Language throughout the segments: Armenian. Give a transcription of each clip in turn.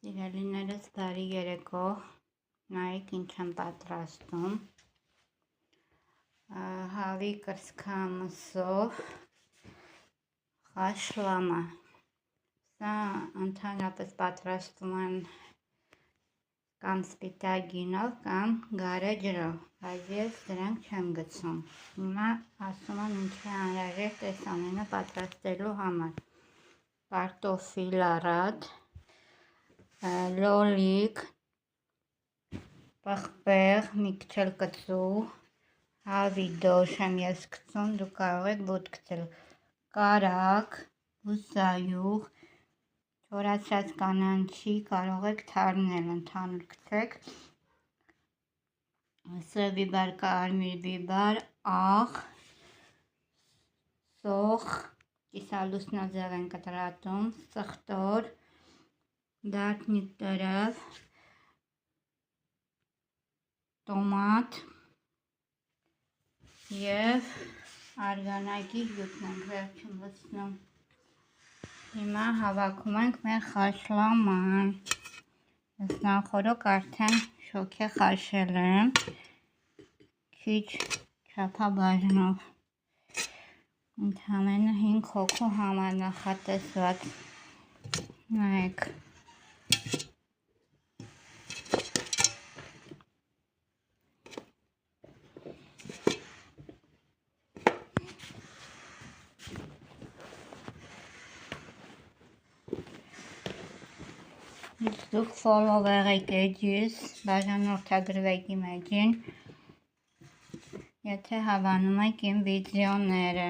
Սիրելիներս բարի երեկո, նայեք ինչ եմ պատրաստում, հավի կրծքամսով խաշլամա, սա ընդհանրապես պատրաստում են կամ սպիտակ գինով կամ գարե ջրով, բայց ես դրանք չեմ գցում, հիմա ասում եմ ինչ է անհրաժեշտ այս ամենը պատրաստելու համար, կարտոֆիլ առատ, լոլիկ, պղպեղ, մի քիչ էլ կծու, հավի դոշ եմ ես գցում, դուք կարող եք բութ գցել, կարագ, բուսայուղ, չորացրած կանաչի կարող եք թարմնել, ընդհանուր գցեք, սև բիբար, կարմիր բիբար, աղ, սոխ, կիսալուսնաձև են կտրատում, սխտոր, դարբնիկ տրև, տոմատ և արգանագի հյութն ենք վերջում լցնում, հիմա հավաքում ենք մեր խաշլաման, ես նախօրոք արդեն շոքե խաշել եմ, քիչ չափաբաժնով, ընդամենը 5 հոգու համար նախատեսված, նայեք, դուք follower եք էջիս, բաժանորդագրվեք իմ էջին, եթե հավանում եք իմ վիդեոները,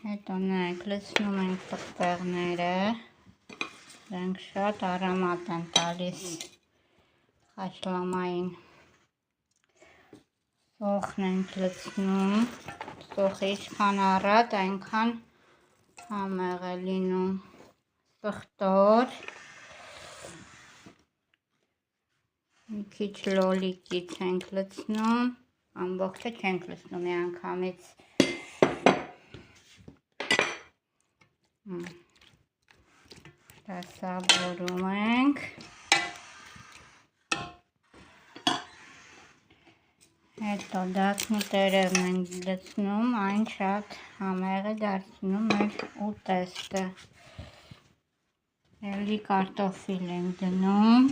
հետո նայեք, լցնում ենք պղպեղները, դրանք շատ արամատ են տալիս խաշլամային, սոխն ենք լցնում, սոխը ինչքան առատ, այնքան համեղ է լինում, սխտոր, մի քիչ լոլիկից ենք լցնում, ամբողջը չենք լցնում միանգամից, դասավորում ենք, հետո դարբնի տերևն ենք լցնում, այն շատ համեղ է դարձնում մեր ուտեստը, էլի կարտոֆիլ ենք դնում,